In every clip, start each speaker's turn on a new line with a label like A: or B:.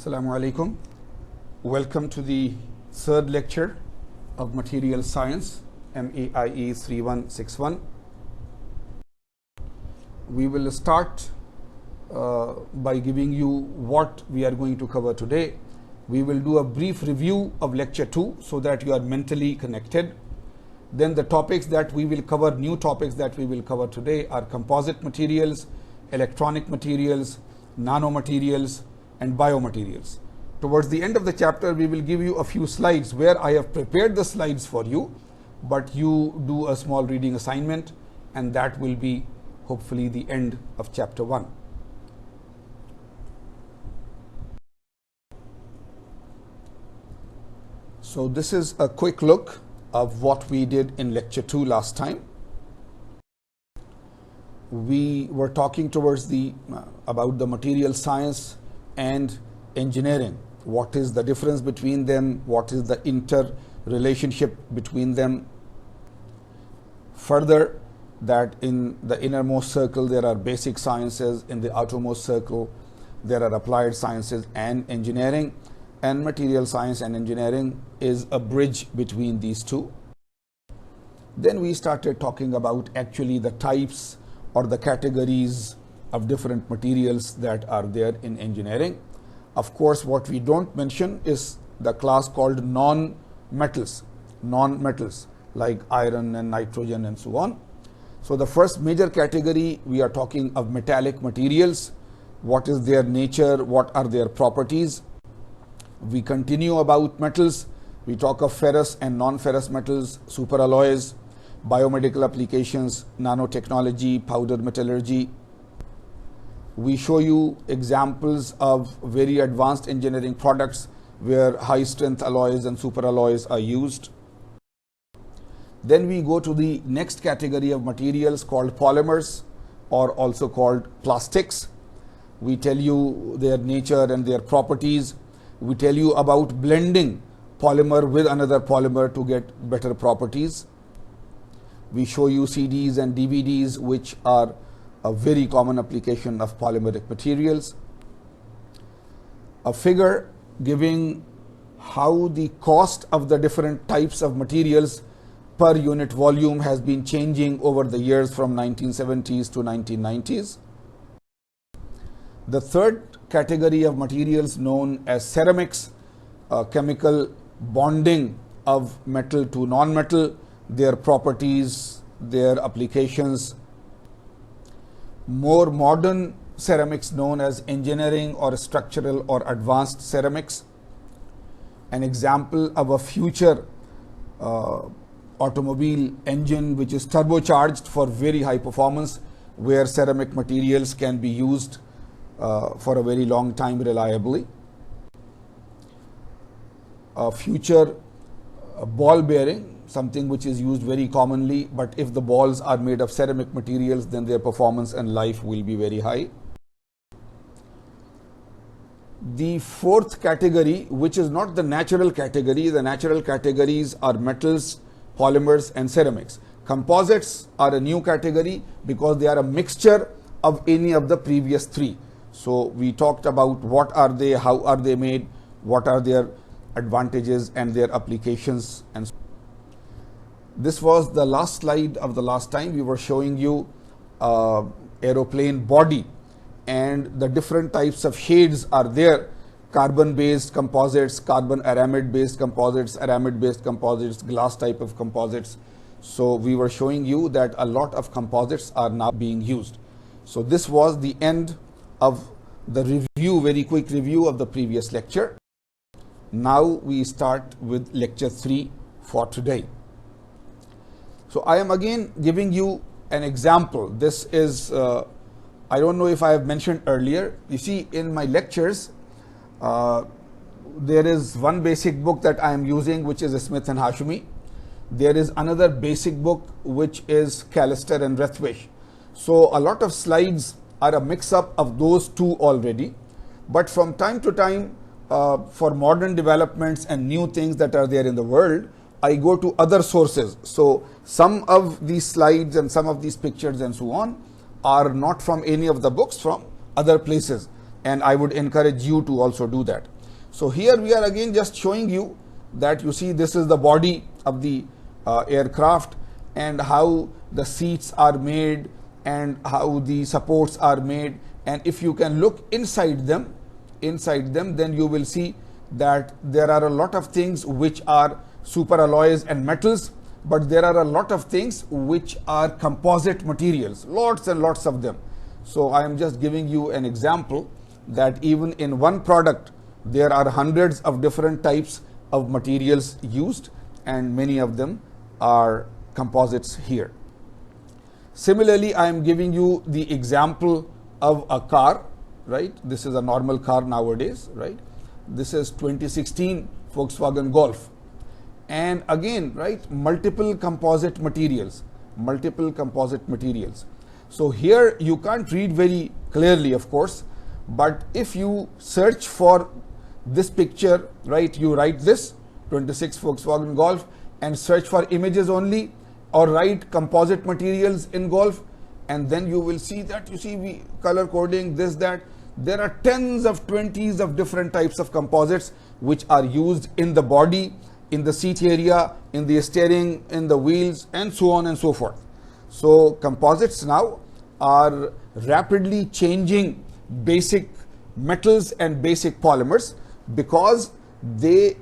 A: Assalamu alaikum. Welcome to the third lecture of Material Science, MAIE 3161. We will start by giving you what we are going to cover today. We will do a brief review of lecture 2 so that you are mentally connected. Then the topics that we will cover, new topics that we will cover today are composite materials, electronic materials, nanomaterials, and biomaterials. Towards the end of the chapter, we will give you a few slides where I have prepared the slides for you, but you do a small reading assignment, and that will be hopefully the end of chapter 1. So this is a quick look of what we did in lecture 2 last time. We were talking towards about the material science and engineering. What is the difference between them? What is the interrelationship between them? Further, that in the innermost circle there are basic sciences, in the outermost circle there are applied sciences and engineering, and material science and engineering is a bridge between these two. Then we started talking about actually the types or the categories of different materials that are there in engineering. Of course, what we don't mention is the class called non-metals like iron and nitrogen and so on. So the first major category, we are talking of metallic materials. What is their nature? What are their properties? We continue about metals. We talk of ferrous and non-ferrous metals, superalloys, biomedical applications, nanotechnology, powder metallurgy. We show you examples of very advanced engineering products where high strength alloys and superalloys are used. Then we go to the next category of materials called polymers, or also called plastics. We tell you their nature and their properties. We tell you about blending polymer with another polymer to get better properties. We show you CDs and DVDs, which are a very common application of polymeric materials. A figure giving how the cost of the different types of materials per unit volume has been changing over the years from 1970s to 1990s. The third category of materials known as ceramics, chemical bonding of metal to non-metal, their properties, their applications. More modern ceramics known as engineering or structural or advanced ceramics. An example of a future automobile engine which is turbocharged for very high performance, where ceramic materials can be used for a very long time reliably. A future ball bearing, something which is used very commonly, but if the balls are made of ceramic materials, then their performance and life will be very high. The fourth category, which is not the natural category, the natural categories are metals, polymers, and ceramics. Composites are a new category because they are a mixture of any of the previous three. So we talked about what are they, how are they made, what are their advantages and their applications, and so. This was the last slide of the last time. We were showing you aeroplane body, and the different types of shades are there: carbon-based composites, carbon aramid-based composites, aramid-based composites, glass type of composites. So we were showing you that a lot of composites are now being used. So this was the end of the review, very quick review of the previous lecture. Now we start with lecture 3 for today. So I am again giving you an example. This is, I don't know if I have mentioned earlier. You see, in my lectures, there is one basic book that I am using, which is Smith and Hashmi. There is another basic book, which is Callister and Rathwish. So a lot of slides are a mix-up of those two already. But from time to time, for modern developments and new things that are there in the world, I go to other sources. So some of these slides and some of these pictures and so on are not from any of the books, from other places. And I would encourage you to also do that. So here we are again just showing you that you see this is the body of the aircraft and how the seats are made and how the supports are made. And if you can look inside them, then you will see that there are a lot of things which are superalloys and metals, but there are a lot of things which are composite materials, lots and lots of them. So I am just giving you an example that even in one product there are hundreds of different types of materials used, and many of them are composites here. Similarly, I am giving you the example of a car, right? This is a normal car nowadays, right? This is 2016 Volkswagen Golf. And again, right, multiple composite materials. So here you can't read very clearly, of course, but if you search for this picture, right, you write this 26 Volkswagen Golf and search for images only, or write composite materials in Golf, and then you will see that, you see, we color coding this, that there are tens of 20s of different types of composites which are used in the body, in the seat area, in the steering, in the wheels, and so on and so forth. So composites now are rapidly changing basic metals and basic polymers, because they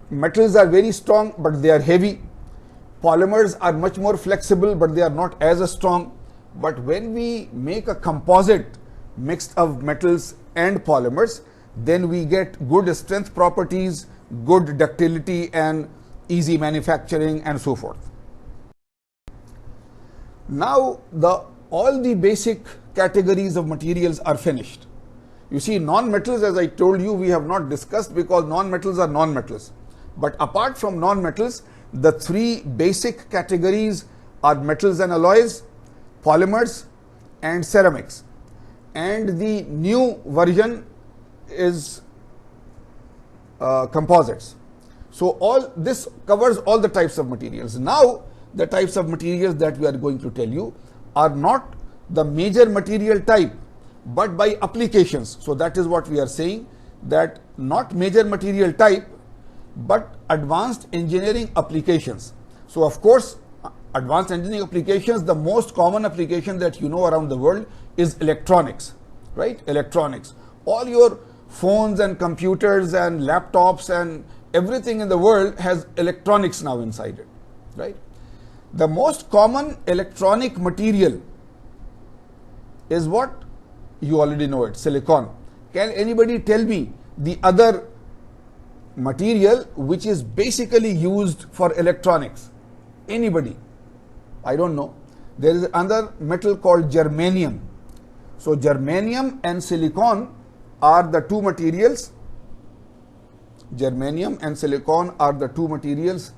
A: metals are very strong but they are heavy. Polymers are much more flexible but they are not as strong. But when we make a composite mixed of metals and polymers, then we get good strength properties, good ductility, and easy manufacturing, and so forth. Now all the basic categories of materials are finished. You see, non-metals, as I told you, we have not discussed because non-metals are non-metals. But apart from non-metals, the three basic categories are metals and alloys, polymers, and ceramics. And the new version is composites. So all this covers all the types of materials. Now the types of materials that we are going to tell you are not the major material type, but by applications. So that is what we are saying, that not major material type but advanced engineering applications. So of course, advanced engineering applications, the most common application that you know around the world is electronics, right? Electronics. All your phones and computers and laptops and everything in the world has electronics now inside it, right? The most common electronic material is what? You already know it, silicon. Can anybody tell me the other material which is basically used for electronics? Anybody? I don't know. There is another metal called germanium. So germanium and silicon are the two materials. Germanium and silicon are the two materials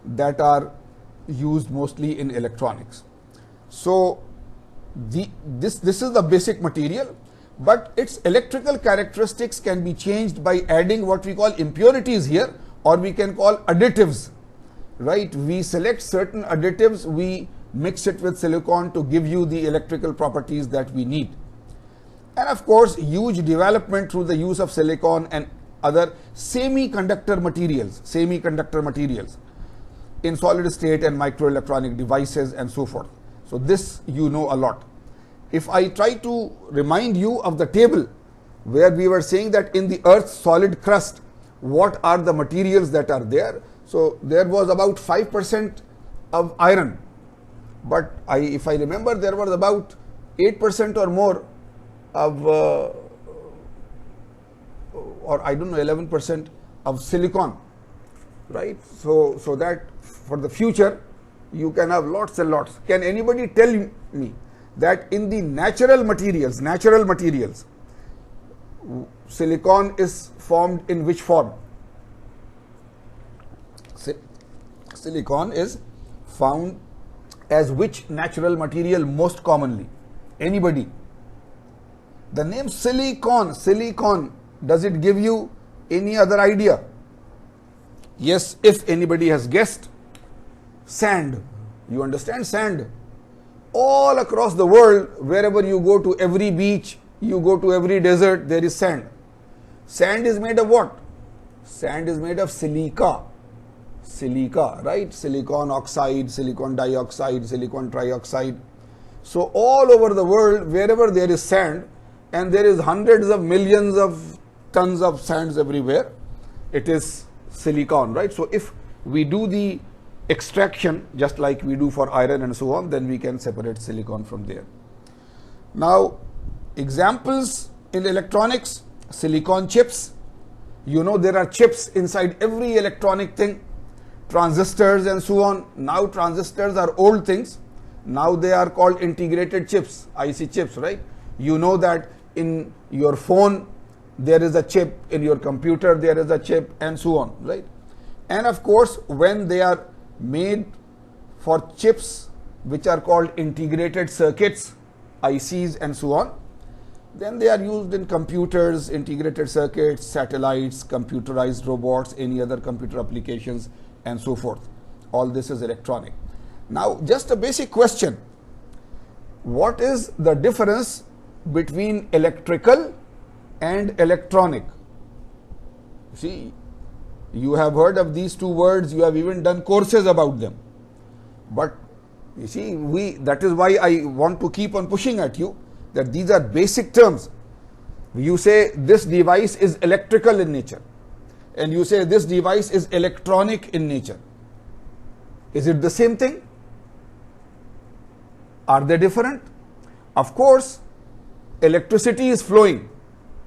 A: that are used mostly in electronics. So this is the basic material, but its electrical characteristics can be changed by adding what we call impurities here, or we can call additives, right? We select certain additives, we mix it with silicon to give you the electrical properties that we need. And of course, huge development through the use of silicon and other semiconductor materials in solid state and microelectronic devices and so forth. So this you know a lot. If I try to remind you of the table where we were saying that in the Earth's solid crust, what are the materials that are there? So there was about 5% of iron, but if I remember, there was about 8% or more of, or I don't know, 11% of silicon, right? So that for the future, you can have lots and lots. Can anybody tell me that in the natural materials, silicon is formed in which form? Silicon is found as which natural material most commonly? Anybody? The name silicon, does it give you any other idea? Yes, if anybody has guessed, sand. You understand sand? All across the world, wherever you go, to every beach, you go to every desert, there is sand. Sand is made of what? Sand is made of silica. Silica, right? Silicon oxide, silicon dioxide, silicon trioxide. So all over the world, wherever there is sand, and there is hundreds of millions of tons of sands everywhere, it is silicon, right? So if we do the extraction just like we do for iron and so on, then we can separate silicon from there. Now, examples in electronics, silicon chips. You know there are chips inside every electronic thing, transistors and so on. Now transistors are old things. Now they are called integrated chips, IC chips, right? You know that in your phone there is a chip, in your computer there is a chip, and so on, right? And of course, when they are made for chips which are called integrated circuits, ICs and so on, then they are used in computers, integrated circuits, satellites, computerized robots, any other computer applications and so forth. All this is electronic. Now, just a basic question. What is the difference between electrical and electronic? See, you have heard of these two words, you have even done courses about them. But you see, that is why I want to keep on pushing at you that these are basic terms. You say this device is electrical in nature, and you say this device is electronic in nature. Is it the same thing? Are they different? Of course, electricity is flowing.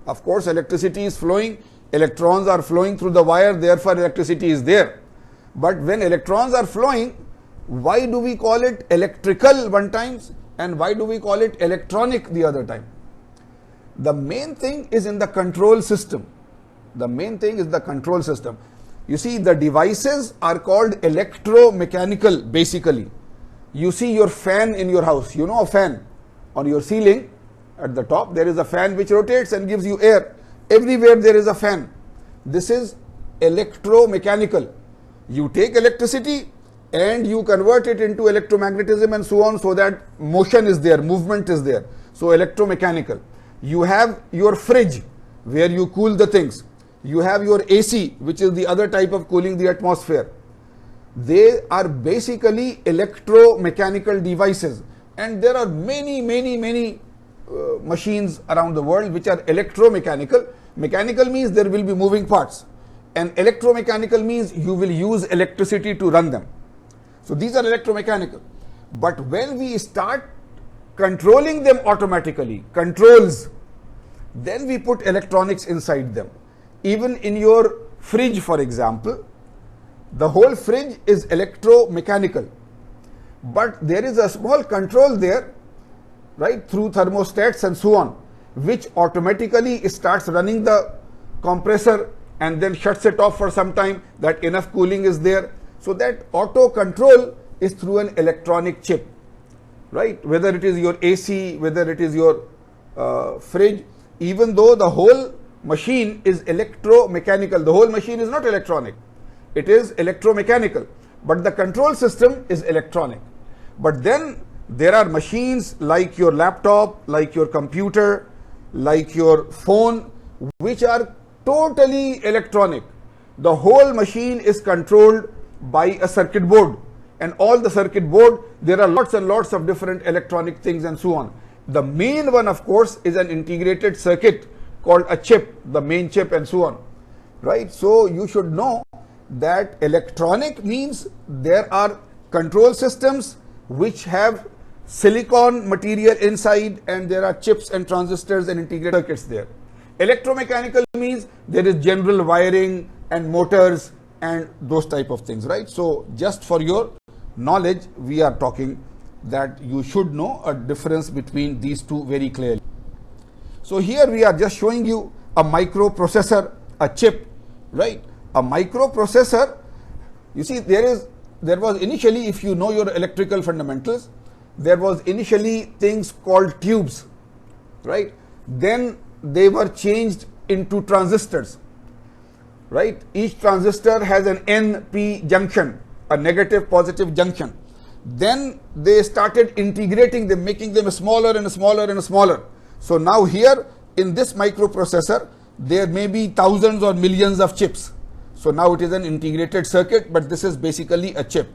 A: Of course, electricity is flowing. Electrons are flowing through the wire, therefore electricity is there. But when electrons are flowing, why do we call it electrical one time and why do we call it electronic the other time? The main thing is in the control system. The main thing is the control system. You see, the devices are called electromechanical basically. You see your fan in your house, you know a fan on your ceiling at the top, there is a fan which rotates and gives you air. Everywhere there is a fan. This is electromechanical. You take electricity and you convert it into electromagnetism and so on, so that motion is there, movement is there. So electromechanical. You have your fridge where you cool the things. You have your AC, which is the other type of cooling the atmosphere. They are basically electromechanical devices, and there are many machines around the world which are electromechanical. Mechanical means there will be moving parts, and electromechanical means you will use electricity to run them. So these are electromechanical. But when we start controlling them automatically, controls, then we put electronics inside them. Even in your fridge, for example, the whole fridge is electromechanical, but there is a small control there, right, through thermostats and so on, which automatically starts running the compressor and then shuts it off for some time, that enough cooling is there. So that auto control is through an electronic chip, right? Whether it is your AC, whether it is your fridge, even though the whole machine is electromechanical, the whole machine is not electronic. It is electromechanical, but the control system is electronic. But then there are machines like your laptop, like your computer, like your phone, which are totally electronic. The whole machine is controlled by a circuit board, and all the circuit board, there are lots and lots of different electronic things and so on. The main one, of course, is an integrated circuit called a chip, the main chip and so on, right? So you should know that electronic means there are control systems which have silicon material inside, and there are chips and transistors and integrated circuits there. Electromechanical means there is general wiring and motors and those type of things, right? So just for your knowledge, we are talking that you should know a difference between these two very clearly. So here we are just showing you a microprocessor, a chip, right? A microprocessor, you see, there was initially, if you know your electrical fundamentals, there was initially things called tubes, right? Then they were changed into transistors, right? Each transistor has an NP junction, a negative positive junction. Then they started integrating them, making them smaller and smaller and smaller. So now here in this microprocessor, there may be thousands or millions of chips. So now it is an integrated circuit, but this is basically a chip.